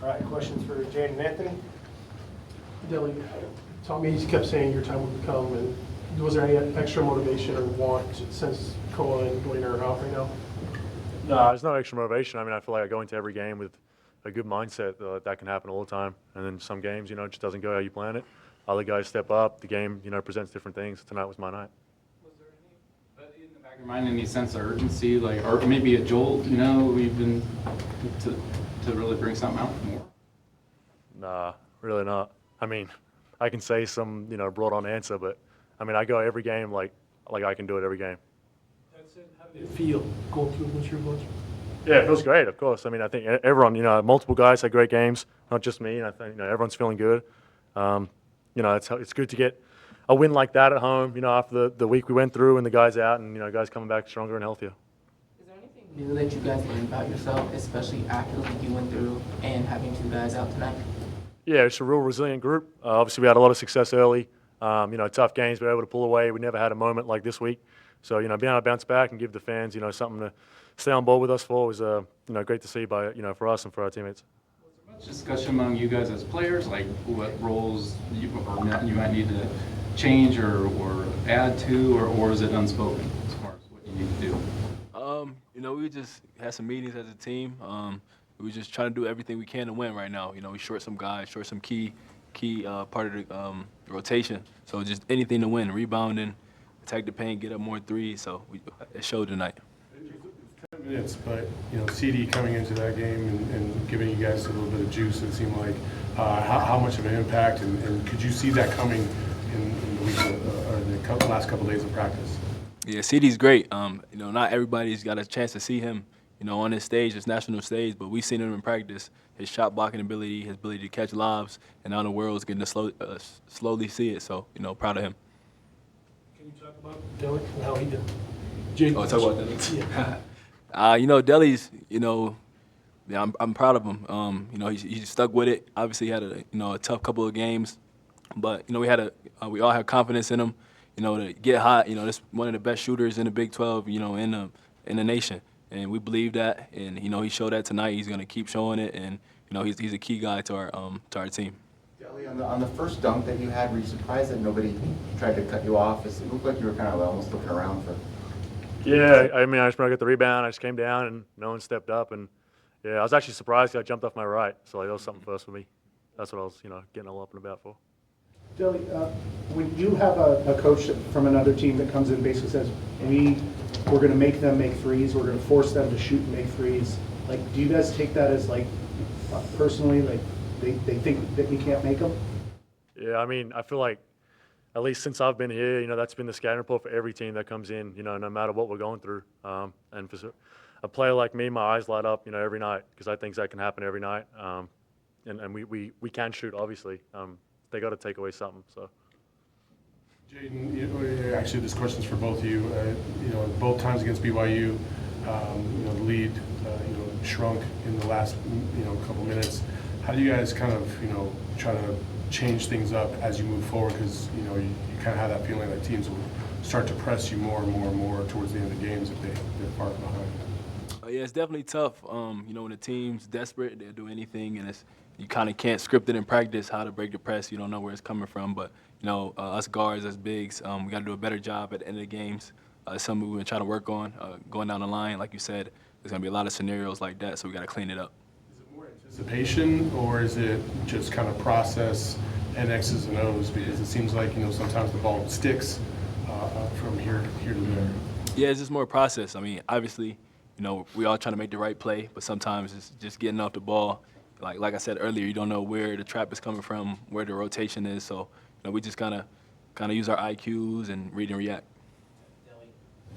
All right, questions for Jaden and Anthony? Deli, Tommy kept saying your time would come, and was there any extra motivation or want since Koa and Dwayne are out right now? No, there's no extra motivation. I mean, I feel like I go into every game with a good mindset that can happen all the time. And then some games, it just doesn't go how you plan it. Other guys step up. The game, presents different things. Tonight was my night. Was there any, in the back of your mind, any sense of urgency, or maybe a jolt, we've been to really bring something out more? Nah, really not. I mean, I can say some, brought-on answer, but, I go every game like I can do it every game. That's it. How did it feel going through what you're going through? Yeah, it feels great, of course. I think everyone, multiple guys had great games, not just me. And I think, everyone's feeling good. It's good to get a win like that at home, after the week we went through and the guys out and, guys coming back stronger and healthier. Is there anything new that you guys learned about yourself, especially after the week you went through and having two guys out tonight? Yeah, it's a real resilient group. Obviously, we had a lot of success early. Tough games, we were able to pull away. We never had a moment like this week. So, being able to bounce back and give the fans, something to stay on board with us for was, great to see for us and for our teammates. Was there much discussion among you guys as players, like what roles you might need to change or add to, or is it unspoken as far as what you need to do? We just had some meetings as a team. We were just trying to do everything we can to win right now. We short some guys, short some key part of the rotation. So just anything to win, rebounding, attack the paint, get up more threes. So it showed tonight. It was 10 minutes, but CD coming into that game and giving you guys a little bit of juice, it seemed like how much of an impact, and could you see that coming in the week or the last couple of days of practice? Yeah, CD's great. Not everybody's got a chance to see him, on this stage, this national stage, but we've seen him in practice. His shot blocking ability, his ability to catch lobs, and now the world's getting to slowly see it. So, proud of him. Can you talk about Deli and how he did? Oh, talk about Deli. Deli's, I'm proud of him. He stuck with it. Obviously, he had a tough couple of games, but we all have confidence in him. To get hot. This one of the best shooters in the Big 12. In the nation, and we believe that. And he showed that tonight. He's going to keep showing it, and he's a key guy to our team. Deli, on the first dunk that you had, were you surprised that nobody tried to cut you off? It looked like you were kind of almost looking around for. Yeah, I just when I got the rebound, I just came down and no one stepped up, and yeah, I was actually surprised I jumped off my right, so that was something first for me. That's what I was, getting all up and about for. Deli, when you have a coach from another team that comes in and basically says, we're going to make them make threes, we're going to force them to shoot and make threes, do you guys take that as, personally, they think that you can't make them? Yeah, I feel like at least since I've been here, that's been the scouting report for every team that comes in, no matter what we're going through. And for a player like me, my eyes light up, every night because I think that can happen every night. And we can shoot, obviously. They got to take away something. So, Jaden, actually, this question's for both of you. Both times against BYU, the lead, shrunk in the last, couple minutes. How do you guys kind of, try to change things up as you move forward? Because you kind of have that feeling that teams will start to press you more and more and more towards the end of the games if they're far behind. Yeah, it's definitely tough. When the team's desperate, they'll do anything, and you kind of can't script it in practice how to break the press. You don't know where it's coming from, but us guards, as bigs, we got to do a better job at the end of the games. It's something we've been trying to work on going down the line. Like you said, there's going to be a lot of scenarios like that, so we got to clean it up. Is it more anticipation, or is it just kind of process and X's and O's? Because it seems like sometimes the ball sticks from here to there. Yeah, it's just more process. Obviously, we all trying to make the right play, but sometimes it's just getting off the ball. Like I said earlier, you don't know where the trap is coming from, where the rotation is. So, we just kind of use our IQs and read and react.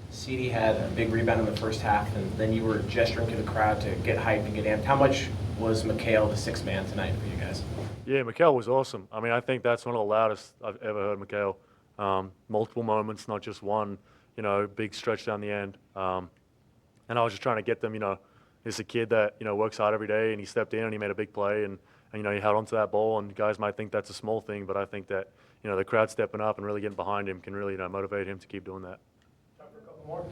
CD had a big rebound in the first half, and then you were gesturing to the crowd to get hyped and get amped. How much was Mikal the sixth man tonight for you guys? Yeah, Mikal was awesome. I think that's one of the loudest I've ever heard Mikal. Multiple moments, not just one, big stretch down the end. And I was just trying to get them, he's a kid that, works hard every day, and he stepped in and he made a big play, and he held onto that ball, and guys might think that's a small thing, but I think that, the crowd stepping up and really getting behind him can really, motivate him to keep doing that. Time for a couple more.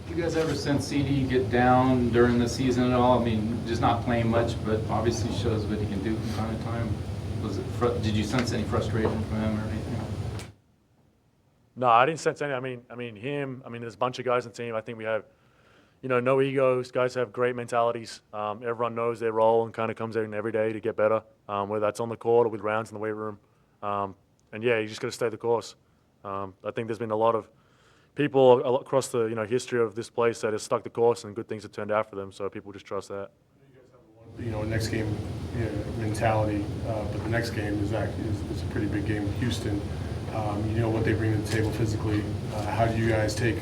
You guys ever sense CD get down during the season at all? I mean, just not playing much, but obviously shows what he can do from time to time. Did you sense any frustration from him or anything? No, I didn't sense any. Him. There's a bunch of guys on the team. I think we have, no egos. Guys have great mentalities. Everyone knows their role and kind of comes in every day to get better, whether that's on the court or with rounds in the weight room. And yeah, you just got to stay the course. I think there's been a lot of people across the history of this place that have stuck the course and good things have turned out for them. So people just trust that. Next game mentality, but the next game is a pretty big game with Houston. You know what they bring to the table physically. How do you guys take,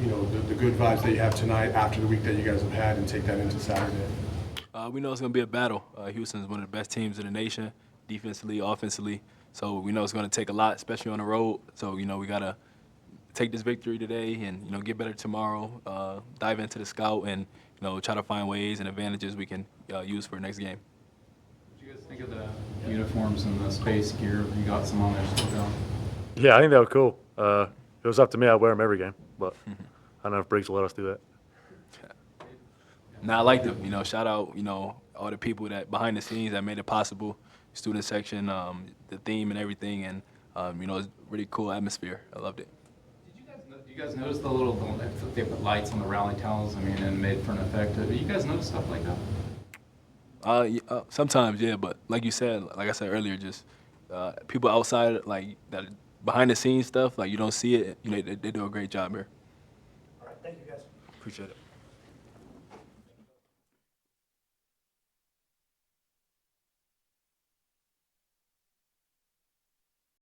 the good vibes that you have tonight after the week that you guys have had and take that into Saturday? We know it's going to be a battle. Houston is one of the best teams in the nation, defensively, offensively. So we know it's going to take a lot, especially on the road. So, we got to take this victory today and, get better tomorrow, dive into the scout and, try to find ways and advantages we can use for the next game. What do you guys think of the uniforms and the space gear? You got some on there still going? Yeah, I think they were cool. If it was up to me, I'd wear them every game. But I don't know if Briggs will let us do that. Now I like them. Shout out, all the people that behind the scenes that made it possible. Student section, the theme and everything, and it's really cool atmosphere. I loved it. Do you guys notice the little they put lights on the rally towels? And made for an effect. Do you guys notice stuff like that? Sometimes, yeah, but like you said, like I said earlier, just people outside, like that behind the scenes stuff, like you don't see it. They do a great job here. All right, thank you guys. Appreciate it.